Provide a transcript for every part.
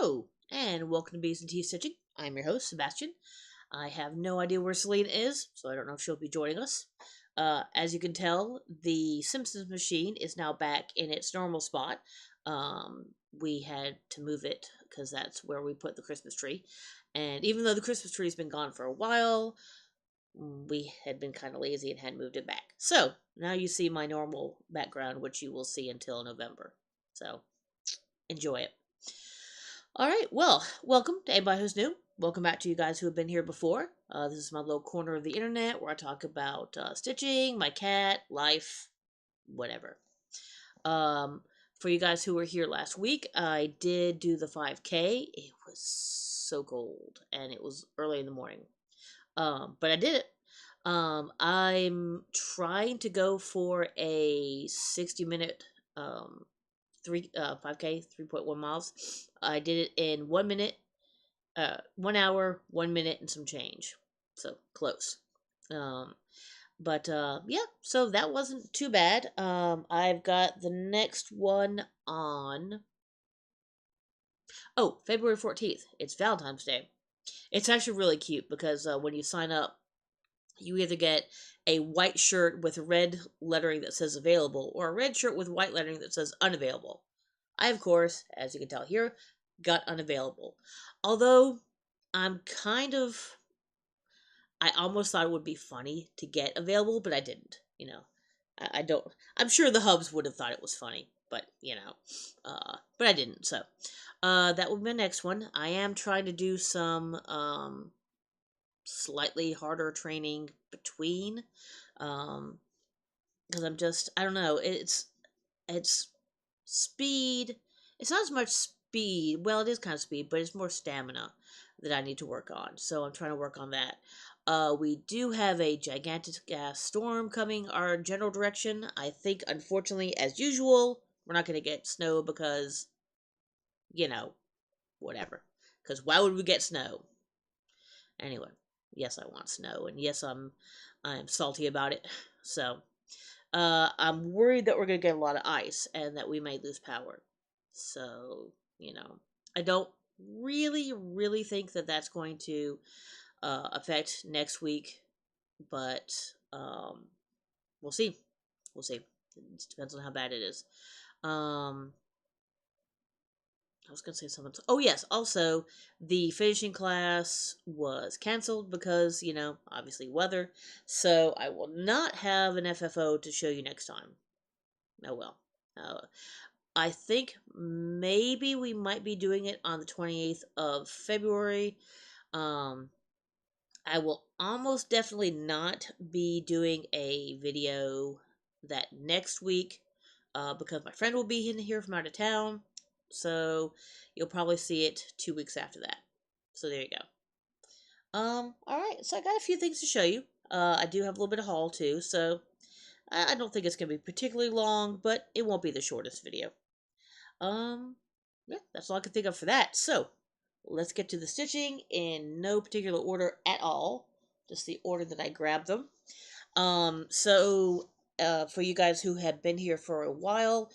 Hello, and welcome to Bees and Tea Stitching. I'm your host, Sebastian. I have no idea where Selena is, so I don't know if she'll be joining us. As you can tell, the Simpsons machine is now back in its normal spot. We had to move it because that's where we put the Christmas tree. And even though the Christmas tree's been gone for a while, we had been kind of lazy and hadn't moved it back. So now you see my normal background, which you will see until November. So enjoy it. All right, well, welcome to anybody who's new. Welcome back to you guys who have been here before. This is my little corner of the internet where I talk about stitching, my cat, life, whatever. For you guys who were here last week, I did do the 5K. It was so cold, and it was early in the morning. But I did it. I'm trying to go for a 60-minute 5K, 3.1 miles. I did it in 1 minute, 1 hour, 1 minute, and some change. So close. Yeah, so that wasn't too bad. I've got the next one on February 14th. It's Valentine's Day. It's actually really cute because when you sign up, you either get a white shirt with red lettering that says available, or a red shirt with white lettering that says unavailable. I, of course, as you can tell here, got unavailable. Although, I almost thought it would be funny to get available, but I didn't. I don't. I'm sure the hubs would have thought it was funny, but but I didn't. So, that will be my next one. I am trying to do some slightly harder training between, because I don't know. It's speed. It's not as much speed. Well, it is kind of speed, but it's more stamina that I need to work on. So I'm trying to work on that. We do have a gigantic gas storm coming our general direction. I think, unfortunately, as usual, we're not going to get snow because, whatever. Because why would we get snow? Anyway, yes, I want snow, and yes, I'm salty about it. So, I'm worried that we're going to get a lot of ice and that we may lose power. So, I don't really think that that's going to affect next week, but we'll see. We'll see. It depends on how bad it is. I was going to say something. Oh, yes. Also, the finishing class was canceled because, obviously weather. So I will not have an FFO to show you next time. Oh, well. I think maybe we might be doing it on the 28th of February. I will almost definitely not be doing a video that next week because my friend will be in here from out of town. So you'll probably see it 2 weeks after that. So there you go. Alright, so I got a few things to show you. I do have a little bit of haul too, so I don't think it's going to be particularly long, but it won't be the shortest video. Yeah, that's all I can think of for that. So, let's get to the stitching in no particular order at all. Just the order that I grabbed them. For you guys who have been here for a while,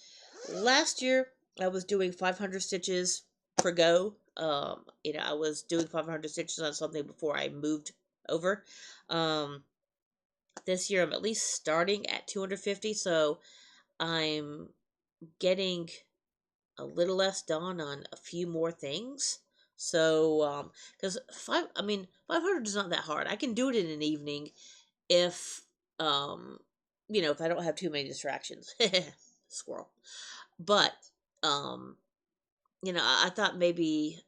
last year I was doing 500 stitches per go. I was doing 500 stitches on something before I moved over. This year I'm at least starting at 250, so I'm getting a little less done on a few more things. So, because 500 is not that hard. I can do it in an evening if, if I don't have too many distractions. Squirrel. But, I thought maybe,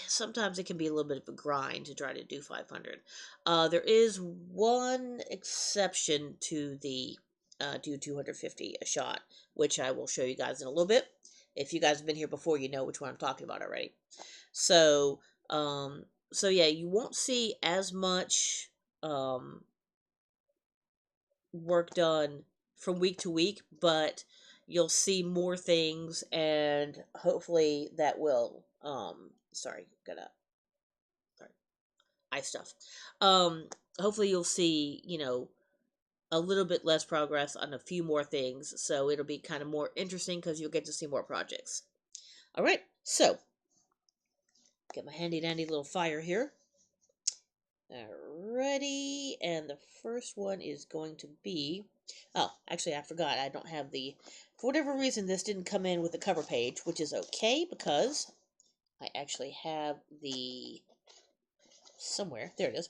sometimes it can be a little bit of a grind to try to do 500. There is one exception to the do 250 a shot, which I will show you guys in a little bit. If you guys have been here before, you know which one I'm talking about already. So yeah, you won't see as much work done from week to week, but you'll see more things, and hopefully that will eye stuff. Hopefully you'll see, a little bit less progress on a few more things, so it'll be kind of more interesting because you'll get to see more projects. All right, so Get my handy dandy little fire here. Alrighty, and the first one is going to be... Oh, actually, I forgot. I don't have the... For whatever reason, this didn't come in with the cover page, which is okay, because I actually have the... Somewhere. There it is.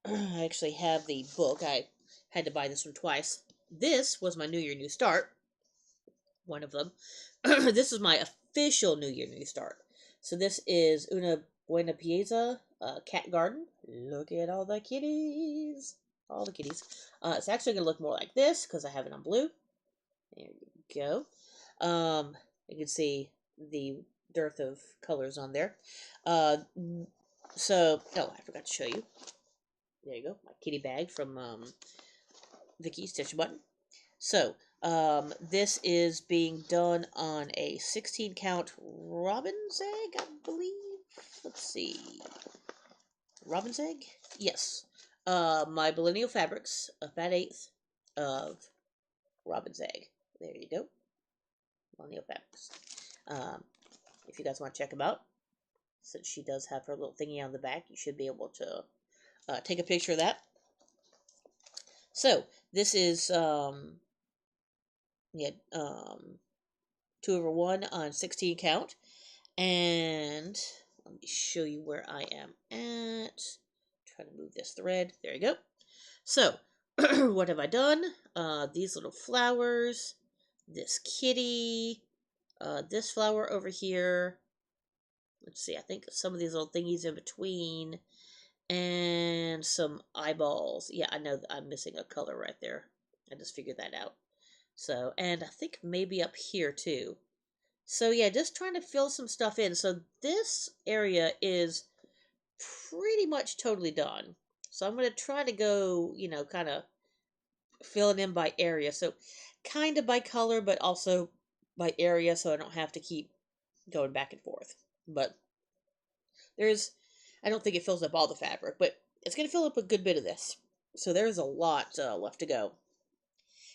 I actually have the book. I had to buy this one twice. This was my New Year, New Start. One of them. This is my official New Year, New Start. So this is Una Buena Pieza, Cat Garden. Look at all the kitties. All the kitties. It's actually going to look more like this because I have it on blue. There you go. You can see the dearth of colors on there. Oh, I forgot to show you. There you go. My kitty bag from Vicky's Stitch Button. So, this is being done on a 16 count robin's egg, I believe. Let's see. Robin's egg? Yes. My Millennial Fabrics, a fat eighth of robin's egg. There you go. Millennial Fabrics. If you guys want to check them out, since she does have her little thingy on the back, you should be able to take a picture of that. So, this is, 2/1 on 16 count. And let me show you where I am at. Try to move this thread. There you go. So, what have I done? These little flowers, this kitty, this flower over here. Let's see, I think some of these little thingies in between, and some eyeballs. Yeah, I know I'm missing a color right there. I just figured that out. So, and I think maybe up here too. So yeah, just trying to fill some stuff in. So this area is pretty much totally done. So I'm going to try to go, kind of fill it in by area. So kind of by color, but also by area, so I don't have to keep going back and forth. But I don't think it fills up all the fabric, but it's going to fill up a good bit of this. So there's a lot left to go.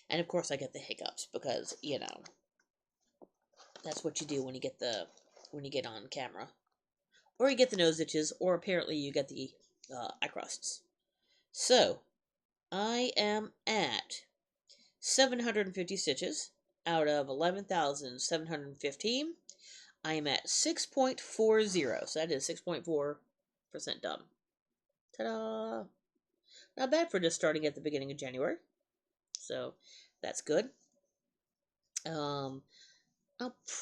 And of course I get the hiccups because, that's what you do when you get on camera. Or you get the nose itches, or apparently you get the eye crusts. So, I am at 750 stitches out of 11,715. I am at 6.40, so that is 6.4% done. Ta-da! Not bad for just starting at the beginning of January. So, that's good. I'll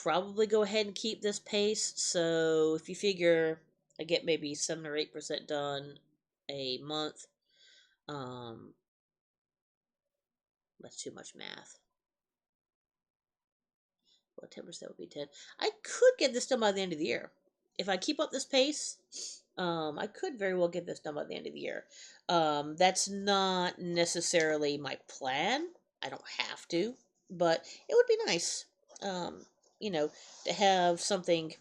probably go ahead and keep this pace. So if you figure I get maybe 7 or 8% done a month, that's too much math. Well, 10% would be 10. I could get this done by the end of the year. If I keep up this pace, I could very well get this done by the end of the year. That's not necessarily my plan. I don't have to, but it would be nice. To have something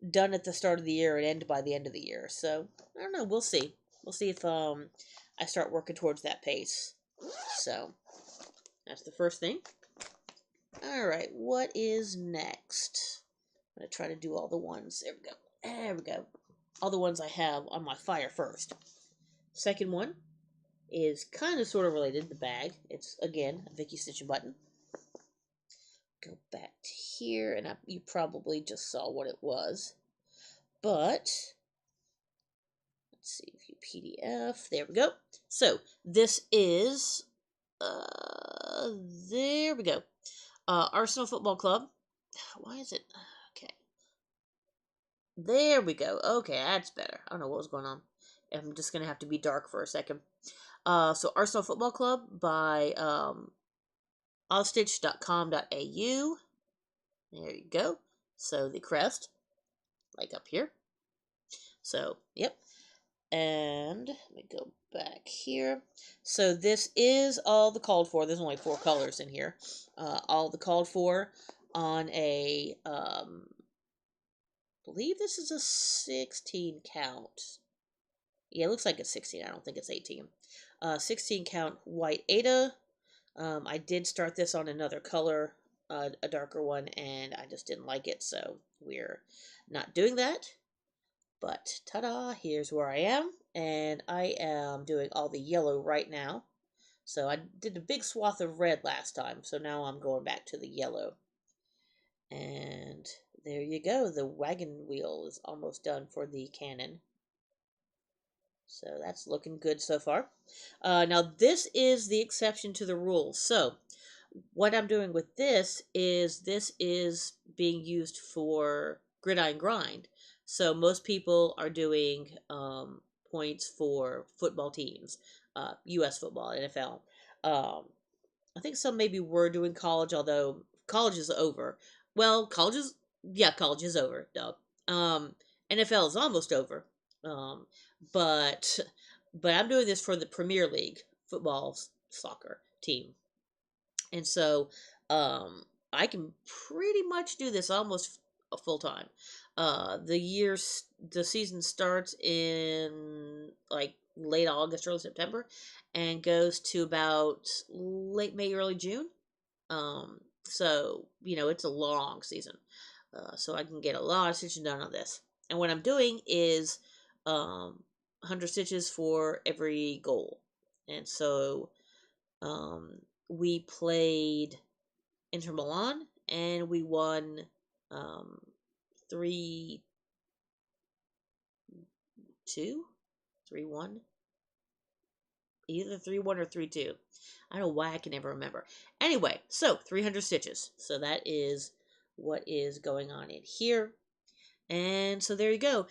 done at the start of the year and end by the end of the year. So, I don't know. We'll see. We'll see if I start working towards that pace. So, that's the first thing. Alright, what is next? I'm going to try to do all the ones. There we go. There we go. All the ones I have on my fire first. Second one is kind of sort of related, the bag. It's, again, a Vicky Stitch Button. Go back to here, and you probably just saw what it was. But, let's see if you PDF. There we go. So, this is, there we go. Arsenal Football Club. Why is it? Okay. There we go. Okay, that's better. I don't know what was going on. I'm just going to have to be dark for a second. So, Arsenal Football Club by allstitch.com.au. There you go. So the crest, like up here. So, yep. And let me go back here. So this is all the called for. There's only 4 colors in here. All the called for on a, I believe this is a 16 count. Yeah, it looks like it's 16. I don't think it's 18. 16 count white Ada. I did start this on another color, a darker one, and I just didn't like it, so we're not doing that. But ta-da, here's where I am, and I am doing all the yellow right now. So I did a big swath of red last time, so now I'm going back to the yellow. And there you go, the wagon wheel is almost done for the cannon. So that's looking good so far. Now this is the exception to the rule. So what I'm doing with this is being used for gridiron grind. So most people are doing points for football teams, U.S. football, NFL. Um, I think some maybe were doing college, although college is over. Well, college is over. Duh. Um, NFL is almost over. Um, but I'm doing this for the Premier League football soccer team, and so I can pretty much do this almost a full time. The season starts in like late August, early September, and goes to about late May, early June. So it's a long season, so I can get a lot of stitching done on this. And what I'm doing is 100 stitches for every goal, and so um, we played Inter Milan, and we won um, 3-2, 3-1, either 3-1 or 3-2. I don't know why I can never remember. Anyway, so 300 stitches. So that is what is going on in here. And so there you go.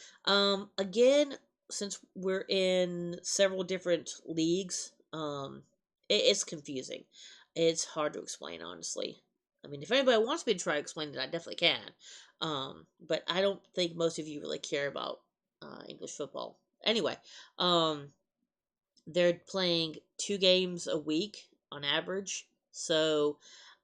Again, since we're in several different leagues, it's confusing. It's hard to explain, honestly. I mean, if anybody wants me to try to explain it, I definitely can. But I don't think most of you really care about English football. Anyway, they're playing 2 games a week on average. So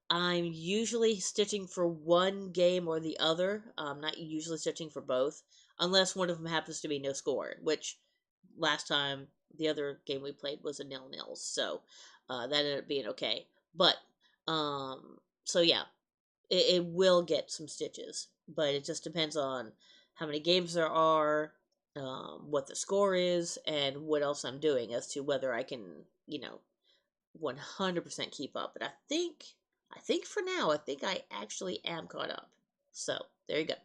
I'm usually stitching for one game or the other. I'm not usually stitching for both, unless one of them happens to be no score, which last time the other game we played was a 0-0, so that ended up being okay. But so yeah, it will get some stitches, but it just depends on how many games there are, what the score is, and what else I'm doing as to whether I can, 100% keep up. But I think for now, I think I actually am caught up. So there you go.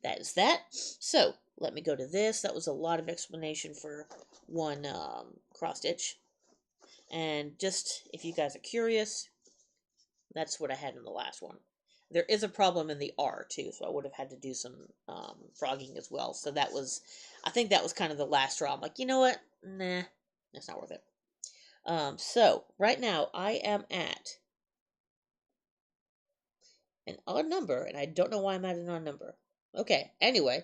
That is that. So let me go to this. That was a lot of explanation for one cross stitch. And just if you guys are curious, that's what I had in the last one. There is a problem in the R too, so I would have had to do some frogging as well. So I think that was kind of the last straw. I'm like, you know what? Nah, that's not worth it. So right now I am at an odd number, and I don't know why I'm at an odd number. Okay, anyway.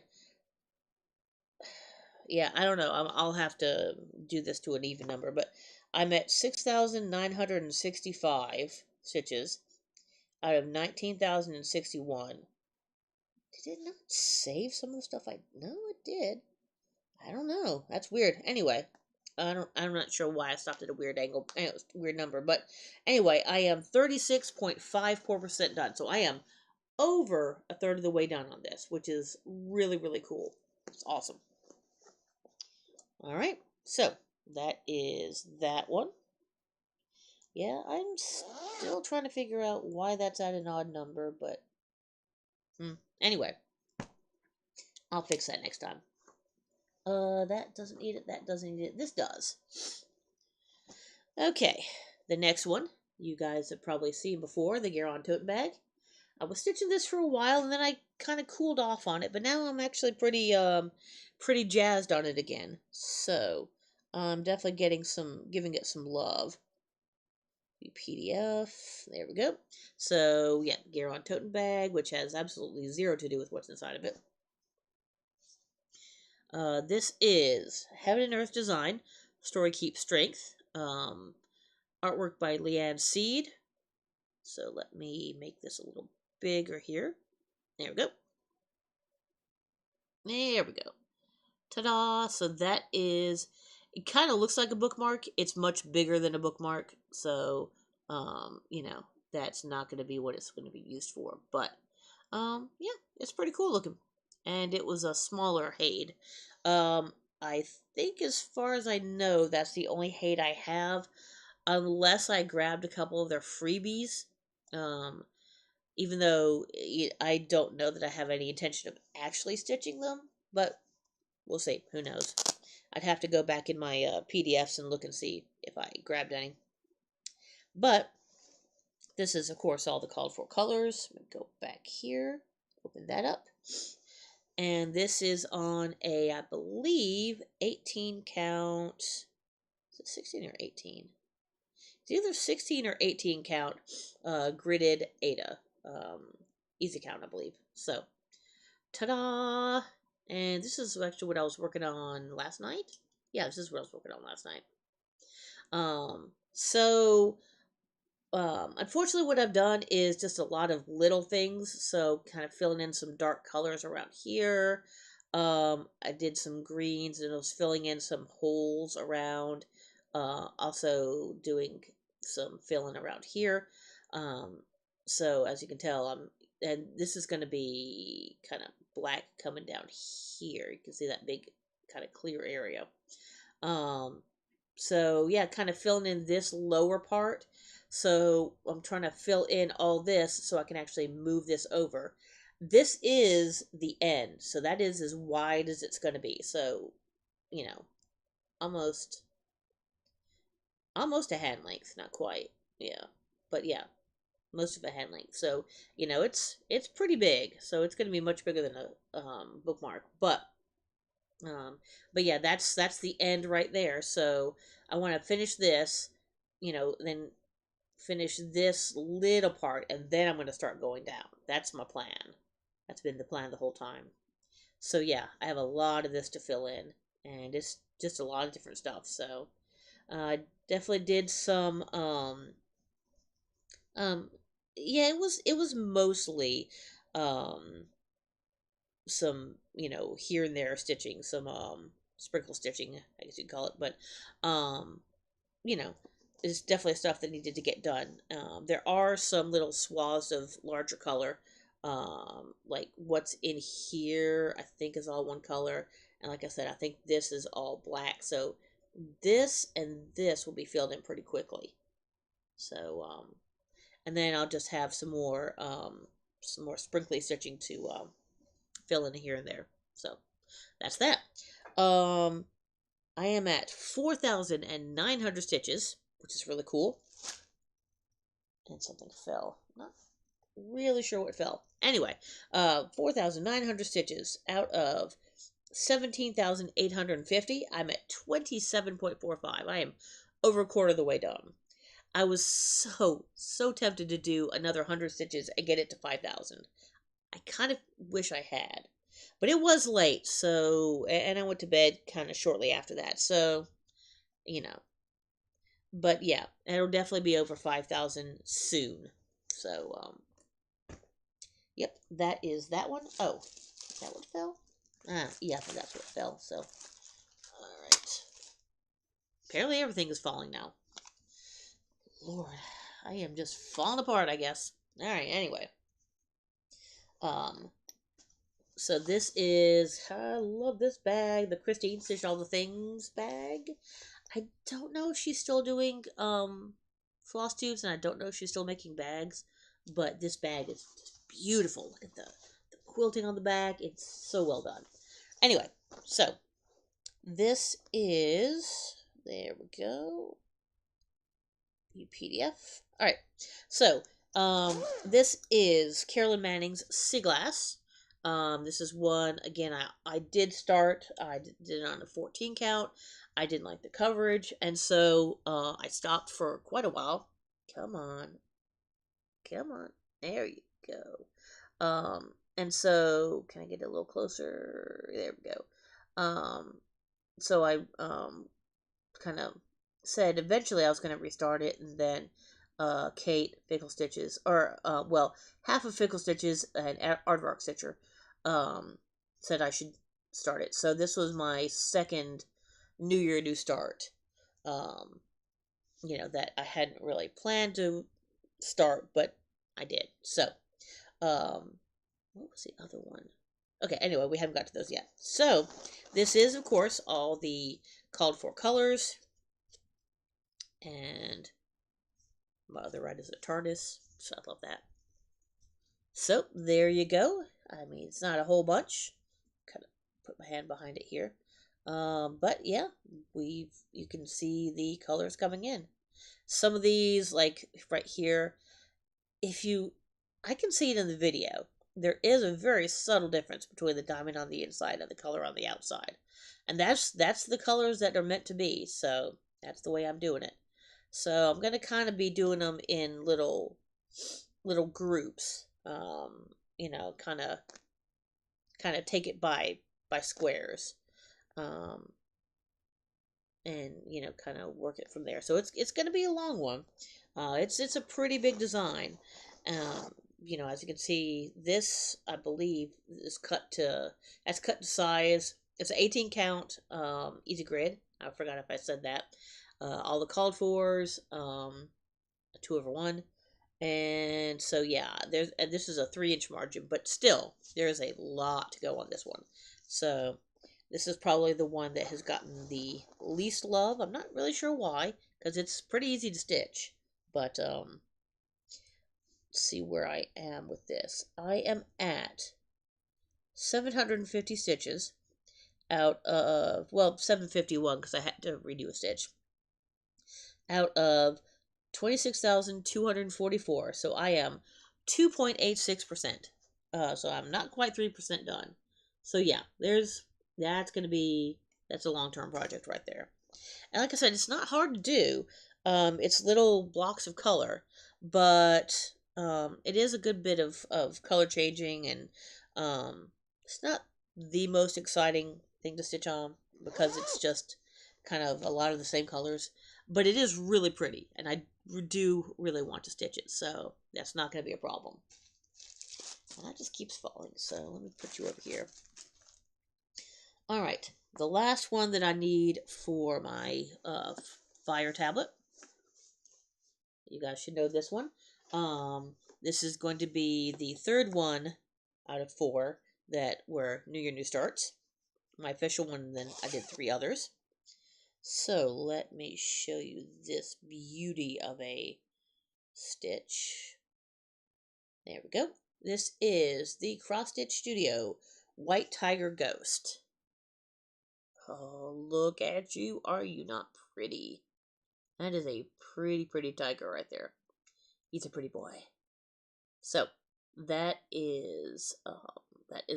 Yeah, I don't know. I'll have to do this to an even number, but I'm at 6,965 stitches out of 19,061. Did it not save some of the stuff I... No, it did. I don't know. That's weird. Anyway, I'm not sure why I stopped at a weird angle. It was a weird number, but anyway, I am 36.54% done. So I am over a third of the way done on this, which is really, really cool. It's awesome. All right, so that is that one. Yeah, I'm still trying to figure out why that's at an odd number, but anyway, I'll fix that next time. That doesn't need it, that doesn't need it, this does. Okay, the next one, you guys have probably seen before, the Garon tote bag. I was stitching this for a while, and then I kind of cooled off on it, but now I'm actually pretty jazzed on it again. So, I'm definitely giving it some love. PDF, there we go. So, yeah, Garon tote bag, which has absolutely zero to do with what's inside of it. This is Heaven and Earth Design, Story Keep Strength, artwork by Leanne Seed. So let me make this a little bigger here. There we go. There we go. Ta-da! So that is, it kind of looks like a bookmark. It's much bigger than a bookmark. So, that's not going to be what it's going to be used for. But, yeah, it's pretty cool looking. and it was a smaller Haid. I think, as far as I know, that's the only Haid I have, unless I grabbed a couple of their freebies. Um, Even though I don't know that I have any intention of actually stitching them, but we'll see. Who knows? I'd have to go back in my PDFs and look and see if I grabbed any. But this is, of course, all the called for colors. Let me go back here, open that up. And this is on a, I believe, 18 count. Is it 16 or 18? It's either 16 or 18 count gridded Ada. Easy count, I believe. So, ta-da! And this is actually what I was working on last night. Yeah, this is what I was working on last night. Unfortunately, what I've done is just a lot of little things. So, kind of filling in some dark colors around here. I did some greens and I was filling in some holes around. Also doing some filling around here. So as you can tell, and this is going to be kind of black coming down here. You can see that big kind of clear area. So yeah, kind of filling in this lower part. So I'm trying to fill in all this so I can actually move this over. This is the end. So that is as wide as it's going to be. So, you know, almost a hand length, not quite. Yeah. But yeah, most of a hand length. So, it's pretty big. So it's going to be much bigger than a bookmark. But yeah, that's the end right there. So I want to finish this, then finish this little part, and then I'm going to start going down. That's my plan. That's been the plan the whole time. So yeah, I have a lot of this to fill in, and it's just a lot of different stuff. So I definitely did some. Um, yeah, it was mostly some, here and there stitching, some sprinkle stitching, I guess you'd call it, but um you know it's definitely stuff that needed to get done. There are some little swaths of larger color, like what's in here I think is all one color, and like I said, I think this is all black, so this and this will be filled in pretty quickly. So and then I'll just have some more sprinkly stitching to fill in here and there. So that's that. Um, I am at 4,900 stitches, which is really cool. And something fell. Not really sure what fell. Anyway, 4,900 stitches out of 17,850. I'm at 27.45. I am over a quarter of the way done. I was so tempted to do another 100 stitches and get it to 5,000. I kind of wish I had. But it was late, so, and I went to bed kind of shortly after that, so, you know. But yeah, it'll definitely be over 5,000 soon. So, yep, that is that one. Oh, is that what fell? Yeah, I think that's what fell, so. Alright. Apparently everything is falling now. Lord, I am just falling apart, I guess. Alright, anyway. So this is, I love this bag, the Christine Stitch All the Things bag. I don't know if she's still doing floss tubes, and I don't know if she's still making bags, but this bag is just beautiful. Look at the quilting on the back. It's so well done. Anyway, so this is, there we go, PDF. All right, so this is Carolyn Manning's Sea Glass. This is one, again, I did start, I did it on a 14 count. I didn't like the coverage, and so I stopped for quite a while. Come on. Come on. There you go. And so, can I get a little closer? There we go. So I kind of said eventually I was going to restart it, and then Kate Fickle Stitches, or half of Fickle Stitches and Aardvark Stitcher said I should start it. So this was my second New Year, New Start. That I hadn't really planned to start, but I did. So, what was the other one? Okay, anyway, we haven't got to those yet. So, this is, of course, all the called for colors. And my other right is a TARDIS, so I love that. So, there you go. I mean, it's not a whole bunch. Kind of put my hand behind it here. But yeah, you can see the colors coming in. Some of these, like right here, I can see it in the video. There is a very subtle difference between the diamond on the inside and the color on the outside. And that's the colors that are meant to be. So that's the way I'm doing it. So I'm gonna kind of be doing them in little groups. Kind of take it by squares. Um, and kind of work it from there. So it's going to be a long one. It's a pretty big design. As you can see, this I believe is cut to size. It's an 18 count easy grid. I forgot if I said that. All the called fors, a 2/1, and so yeah, this is a 3-inch margin, but still there's a lot to go on this one. So this is probably the one that has gotten the least love. I'm not really sure why, because it's pretty easy to stitch. But let's see where I am with this. I am at 750 stitches out of, well, 751 because I had to redo a stitch, out of 26,244. So I am 2.86%. So I'm not quite 3% done. So yeah, that's a long-term project right there. And like I said, it's not hard to do. It's little blocks of color, but it is a good bit of color changing, and it's not the most exciting thing to stitch on because it's just kind of a lot of the same colors. But it is really pretty, and I do really want to stitch it, so that's not going to be a problem. And that just keeps falling, so let me put you over here. All right, the last one that I need for my fire tablet. You guys should know this one. This is going to be the third one out of 4 that were New Year, New Starts. My official one, and then I did 3 others. So let me show you this beauty of a stitch. There we go. This is the Cross Stitch Studio White Tiger Ghost. Oh, look at you. Are you not pretty? That is a pretty tiger right there. He's a pretty boy. So that is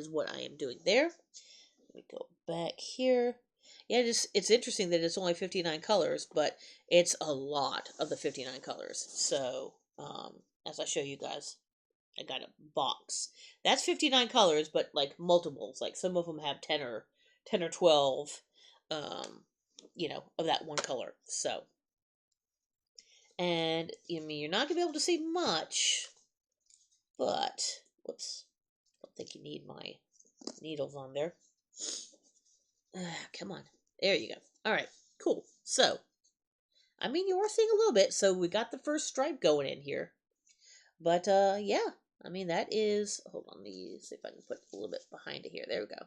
what I am doing there. Let me go back here. Yeah, it's interesting that it's only 59 colors, but it's a lot of the 59 colors. So as I show you guys, I got a box. That's 59 colors, but like multiples. Like some of them have 10 or 12, of that one color. So, and I mean, you're not gonna be able to see much, but whoops, I don't think you need my needles on there. Come on, there you go. All right, cool. So, I mean, you are seeing a little bit. So we got the first stripe going in here, but yeah. I mean, that is, hold on, let me see if I can put a little bit behind it here. There we go.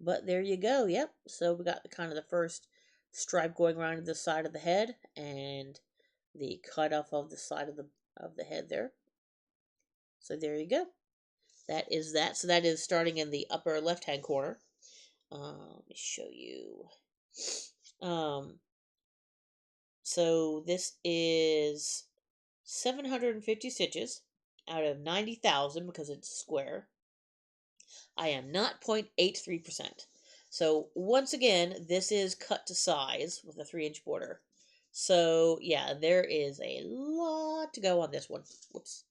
But there you go. Yep. So we got the first stripe going around the side of the head, and the cut off of the side of the head there. So there you go. That is that. So that is starting in the upper left-hand corner. Let me show you. So this is 750 stitches out of 90,000 because it's square. I am not 0.83%. So once again, this is cut to size with a 3-inch border. So yeah, there is a lot to go on this one. Whoops.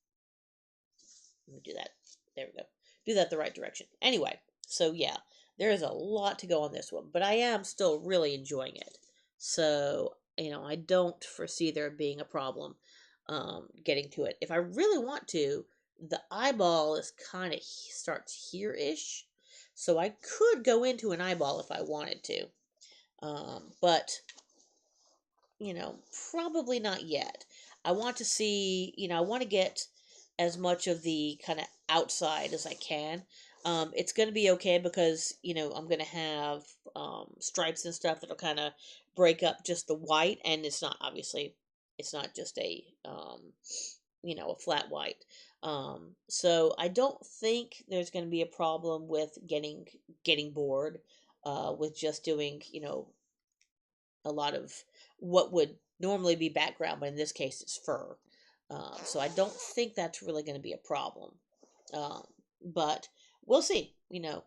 Let me do that. There we go. Do that the right direction. Anyway, so yeah, there is a lot to go on this one, but I am still really enjoying it. So, I don't foresee there being a problem getting to it. If I really want to, the eyeball is kind of starts here-ish. So I could go into an eyeball if I wanted to. But, probably not yet. I want to see, I want to get as much of the kind of outside as I can. It's going to be okay because, you know, I'm going to have stripes and stuff that'll kind of break up just the white, and it's not, obviously, it's not just a, you know, a flat white. So I don't think there's going to be a problem with getting bored with just doing, you know, a lot of what would normally be background, but in this case it's fur. So I don't think that's really going to be a problem. Um, but we'll see. You know,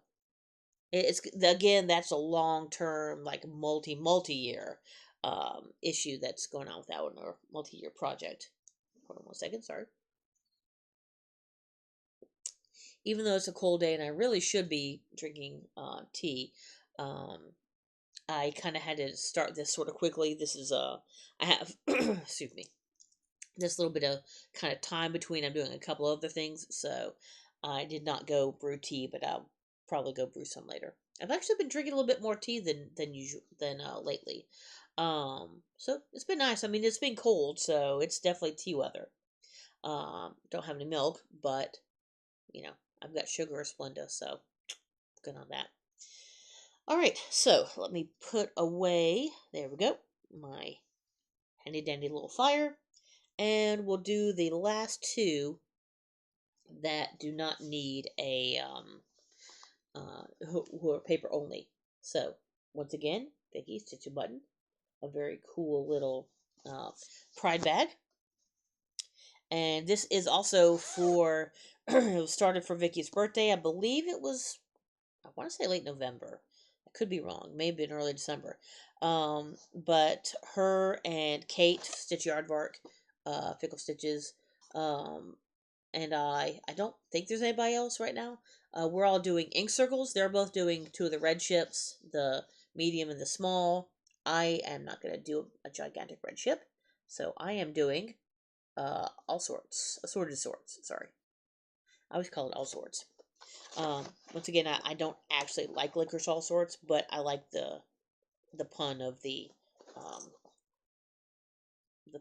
it's again, that's a long term, like multi year issue that's going on with that one, or multi-year project. Hold on 1 second, sorry. Even though it's a cold day and I really should be drinking tea, um, I kind of had to start this sort of quickly. This is I have excuse me, this little bit of kind of time between. I'm doing a couple other things, so I did not go brew tea, but I'll probably go brew some later. I've actually been drinking a little bit more tea than usual than lately. So it's been nice. I mean, it's been cold, so it's definitely tea weather. Don't have any milk, but you know, I've got sugar or Splenda, so good on that. All right, so let me put away, there we go, my handy dandy little fire, and we'll do the last two that do not need a, who are paper only. So, once again, Vicky, stitch a button, a very cool little pride bag. And this is also for, it was started for Vicky's birthday. I believe it was, I want to say late November. I could be wrong. Maybe in early December. But her and Kate, Stitch Yardbark, Fickle Stitches, and I don't think there's anybody else right now. We're all doing ink circles. They're both doing two of the red ships, the medium and the small. I am not going to do a gigantic red ship. So I am doing all sorts. Assorted sorts, sorry. I always call it all sorts. Once again, I don't actually like licorice all sorts, but I like the pun of the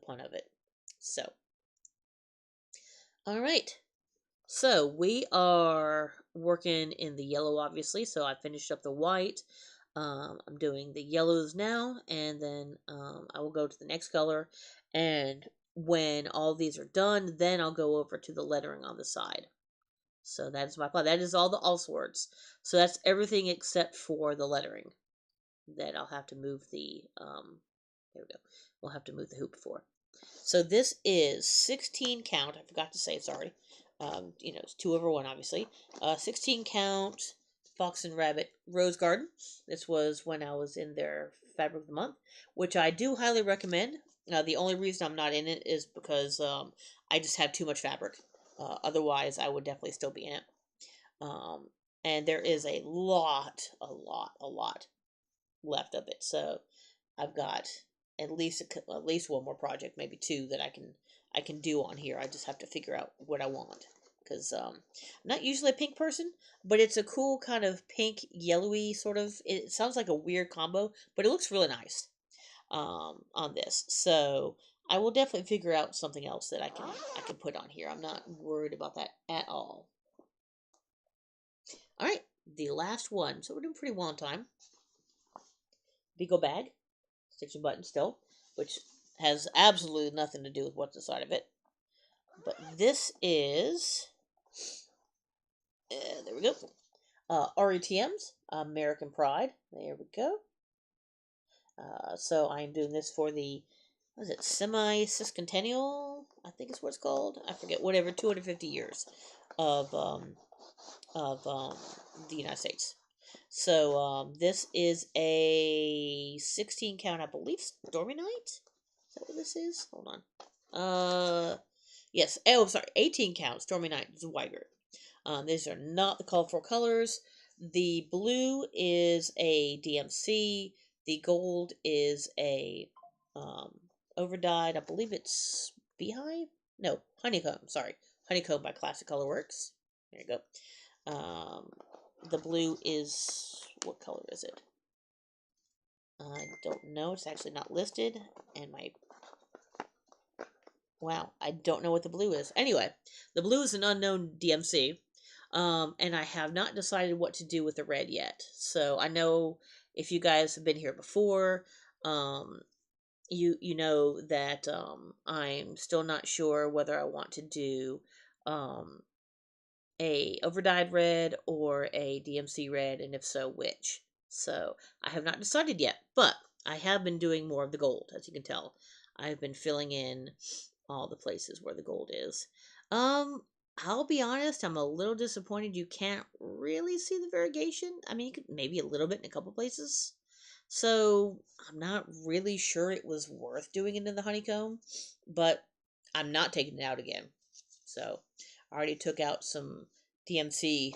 pun of it. So, all right. So we are working in the yellow, obviously. So I finished up the white. I'm doing the yellows now, and then I will go to the next color. And when all these are done, then I'll go over to the lettering on the side. So that is my plan. That is all the all sorts. So that's everything except for the lettering that I'll have to move the, there we go. We'll have to move the hoop for. So this is 16 count. I forgot to say, sorry. You know, it's 2 over 1, obviously. 16 count Fox and Rabbit Rose Garden. This was when I was in their Fabric of the Month, which I do highly recommend. The only reason I'm not in it is because I just have too much fabric. Otherwise, I would definitely still be in it. And there is a lot left of it. So I've got at least one more project, maybe 2 that I can do on here. I just have to figure out what I want, because I'm not usually a pink person, but it's a cool kind of pink yellowy sort of. It sounds like a weird combo, but it looks really nice on this. So I will definitely figure out something else that I can put on here. I'm not worried about that at all. All right, the last one. So we're doing pretty well on time. Beagle bag, stitching button still, which has absolutely nothing to do with what's inside of it. But this is, there we go, RETM's American Pride. There we go. So I'm doing this for the, what is it, semi-sesquicentennial, I think is what it's called. I forget, whatever, 250 years of the United States. So this is a 16 count, I believe, Stormy Night. Is that what this is? Hold on. Yes. Oh, sorry. 18 count Stormy Night Zweiger. These are not the colorful colors. The blue is a DMC. The gold is a overdyed. I believe it's Beehive. No, Honeycomb. Sorry, Honeycomb by Classic Colorworks. There you go. The blue is, what color is it? I don't know. It's actually not listed. And wow, I don't know what the blue is. Anyway, the blue is an unknown DMC. And I have not decided what to do with the red yet. So I know if you guys have been here before, um, you know that I'm still not sure whether I want to do um, a overdyed red or a DMC red, and if so, which. So I have not decided yet, but I have been doing more of the gold, as you can tell. I've been filling in all the places where the gold is. Um, I'll be honest, I'm a little disappointed you can't really see the variegation. I mean, you could maybe a little bit in a couple places. So I'm not really sure it was worth doing it in the honeycomb, but I'm not taking it out again. So I already took out some DMC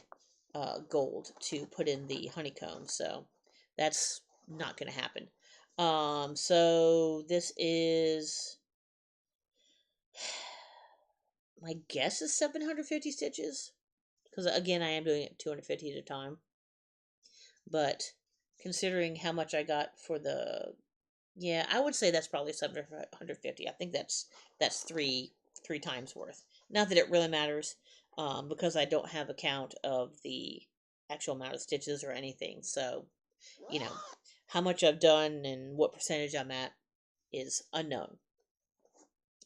gold to put in the honeycomb, so that's not going to happen. So this is, my guess is 750 stitches, because again, I am doing it 250 at a time. But considering how much I got for the, yeah, I would say that's probably 750. I think that's three times worth. Not that it really matters, because I don't have a count of the actual amount of stitches or anything. So, you know, how much I've done and what percentage I'm at is unknown.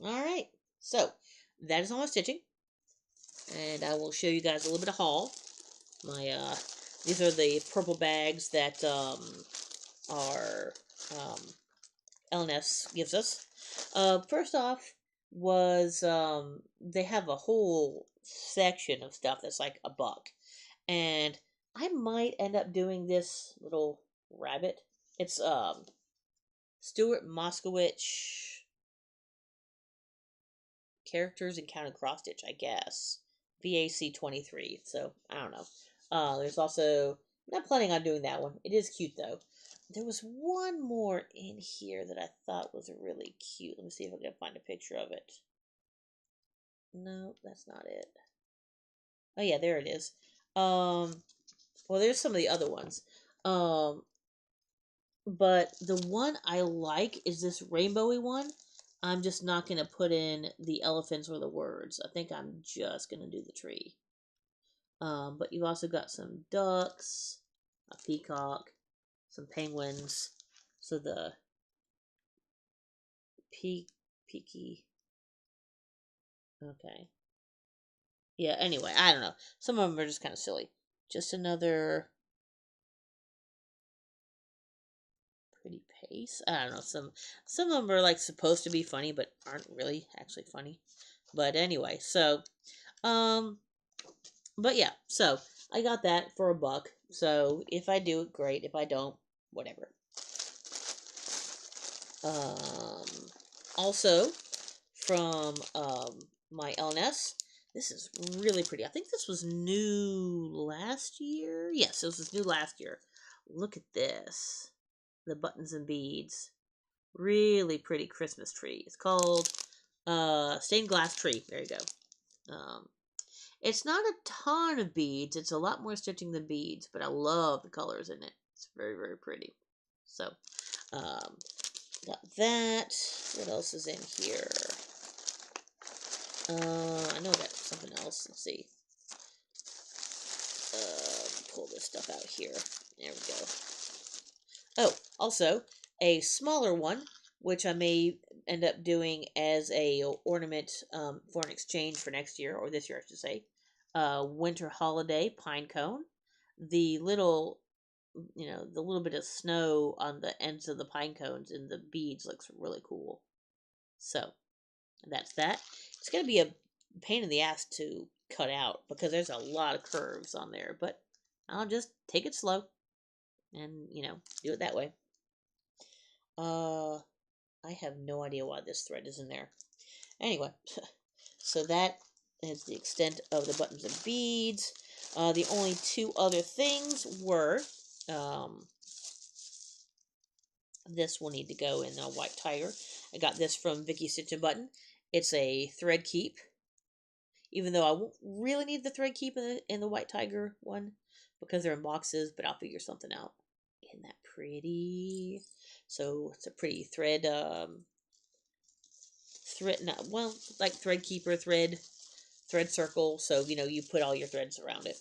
All right, so that is all my stitching, and I will show you guys a little bit of haul. My these are the purple bags that our LNS gives us. First off was they have a whole section of stuff that's like $1, and I might end up doing this little rabbit. It's Stuart Moskowitz characters and counted cross stitch, I guess. VAC 23. So I don't know. There's also, I'm not planning on doing that one. It is cute though. There was one more in here that I thought was really cute. Let me see if I can find a picture of it. No, that's not it. Oh yeah, there it is. Well, there's some of the other ones. But the one I like is this rainbowy one. I'm just not going to put in the elephants or the words. I think I'm just going to do the tree. But you've also got some ducks, a peacock, some penguins. So the peaky. Okay. Yeah, anyway, I don't know. Some of them are just kind of silly. Just another pretty pace. I don't know. Some of them are like supposed to be funny, but aren't really actually funny. But anyway, so but yeah, so I got that for $1. So if I do it, great. If I don't, whatever. Um, Also from my LNS, this is really pretty. I think this was new last year. Yes, this was new last year. Look at this. The buttons and beads. Really pretty Christmas tree. It's called Stained Glass Tree. There you go. It's not a ton of beads. It's a lot more stitching than beads, but I love the colors in it. It's very, very pretty. So, got that. What else is in here? I know I got something else. Let's see. Pull this stuff out here. There we go. Oh, also, a smaller one, which I may end up doing as a ornament for an exchange for next year, or this year, I should say. Winter holiday pine cone. The little, the little bit of snow on the ends of the pine cones and the beads looks really cool. So, that's that. It's going to be a pain in the ass to cut out because there's a lot of curves on there, but I'll just take it slow and, do it that way. I have no idea why this thread is in there. Anyway, so that is the extent of the buttons and beads. The only two other things were, this will need to go in a white tiger. I got this from Vicky Stitch and Button. It's a thread keep. Even though I won't really need the thread keep in the white tiger one because they're in boxes, but I'll figure something out. Isn't that pretty? So it's a pretty thread, like thread keeper thread thread circle, so you put all your threads around it.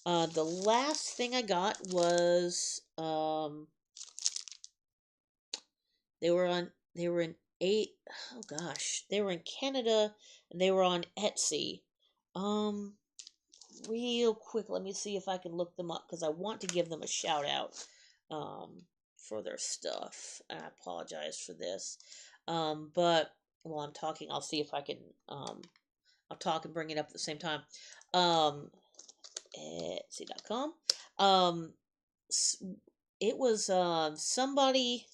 The last thing I got was they were in eight oh gosh, they were in Canada and they were on Etsy. Um Real quick, let me see if I can look them up because I want to give them a shout out for their stuff. I apologize for this. But while I'm talking, I'll see if I can I'll talk and bring it up at the same time. Etsy.com. Um it was somebody,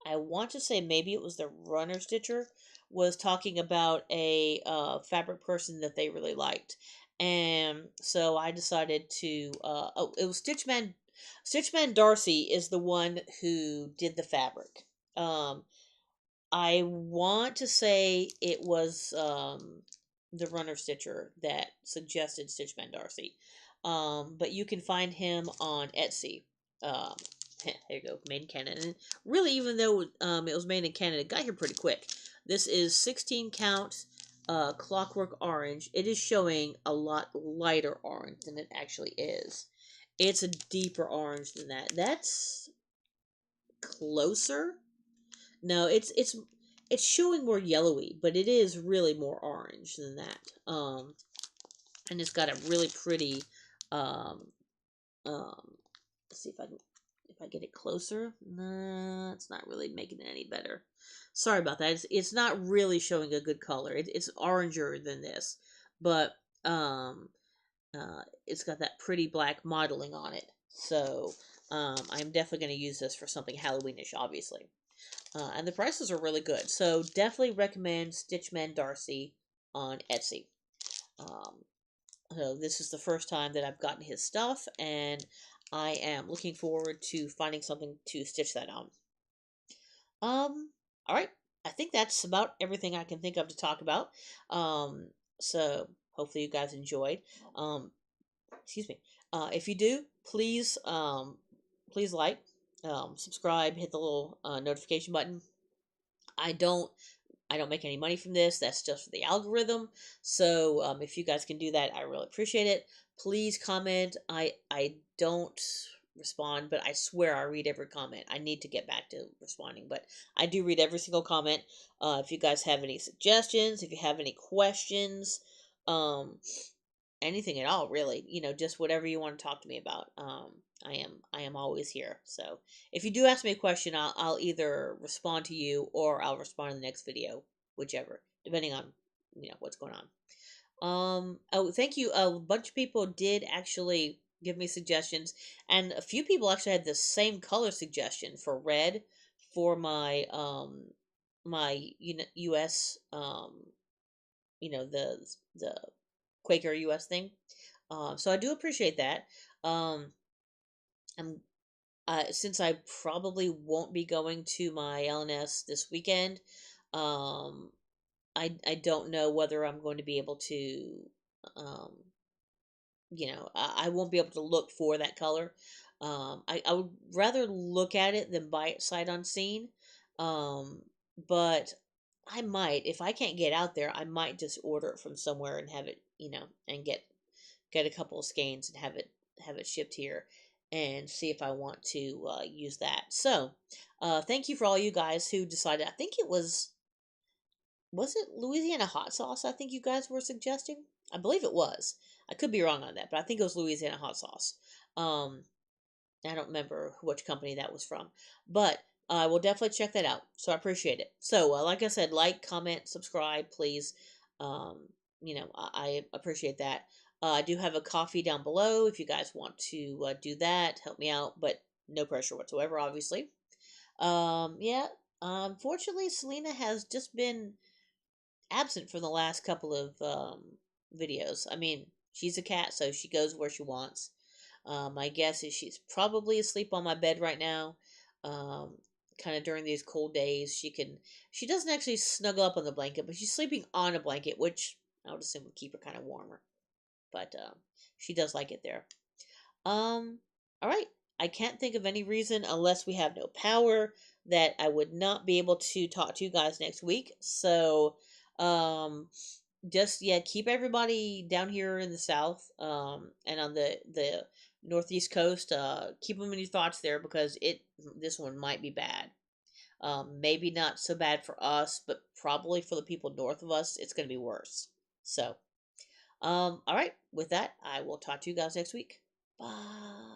I want to say maybe it was the runner stitcher, was talking about a fabric person that they really liked, and so I decided to. It was Stitchman. Stitchman Darcy is the one who did the fabric. Um, I want to say it was the runner stitcher that suggested Stitchman Darcy, but you can find him on Etsy. Um, there you go, made in Canada. And really, even though it was made in Canada, it got here pretty quick. This is 16 count clockwork orange. It is showing a lot lighter orange than it actually is. It's a deeper orange than that. That's closer. No, it's showing more yellowy, but it is really more orange than that. And it's got a really pretty um let's see if I get it closer. Nah, it's not really making it any better. Sorry about that. It's not really showing a good color. It's oranger than this, but it's got that pretty black modeling on it. So I'm definitely going to use this for something Halloweenish, obviously. And the prices are really good. So definitely recommend Stitchman Darcy on Etsy. Um, so this is the first time that I've gotten his stuff, and I am looking forward to finding something to stitch that on. All right. I think that's about everything I can think of to talk about. So hopefully you guys enjoyed. Excuse me. If you do, please like, subscribe, hit the little notification button. I don't I don't make any money from this. That's just for the algorithm. So if you guys can do that, I really appreciate it. Please comment. I don't respond, but I swear I read every comment. I need to get back to responding, but I do read every single comment. If you guys have any suggestions, if you have any questions, um, anything at all, really, just whatever you want to talk to me about. I am always here. So if you do ask me a question, I'll either respond to you or I'll respond in the next video, whichever, depending on what's going on. Oh, thank you. A bunch of people did actually give me suggestions, and a few people actually had the same color suggestion for red for my US the Quaker US thing. So I do appreciate that. I'm Since I probably won't be going to my LNS this weekend, um, I don't know whether I'm going to be able to, um, I won't be able to look for that color. I would rather look at it than buy it sight unseen. Um, but I might, if I can't get out there, I might just order it from somewhere and have it, and get a couple of skeins and have it shipped here and see if I want to use that. So, thank you for all you guys who decided. I think it was it Louisiana hot sauce? I think you guys were suggesting. I believe it was. I could be wrong on that, but I think it was Louisiana hot sauce. Um, I don't remember which company that was from, but I will definitely check that out. So I appreciate it. So, like I said, like, comment, subscribe, please. Um, I appreciate that. I do have a coffee down below if you guys want to do that. Help me out, but no pressure whatsoever, obviously. Yeah. Unfortunately, Selena has just been absent for the last couple of videos. I mean, she's a cat, so she goes where she wants. My guess is she's probably asleep on my bed right now. Kind of during these cold days, she doesn't actually snuggle up on the blanket, but she's sleeping on a blanket, which I would assume would keep her kind of warmer. But she does like it there. All right. I can't think of any reason, unless we have no power, that I would not be able to talk to you guys next week. So, Um, just yeah, keep everybody down here in the south, and on the northeast coast. Keep them in your thoughts there because this one might be bad. Maybe not so bad for us, but probably for the people north of us, it's going to be worse. So, all right. With that, I will talk to you guys next week. Bye.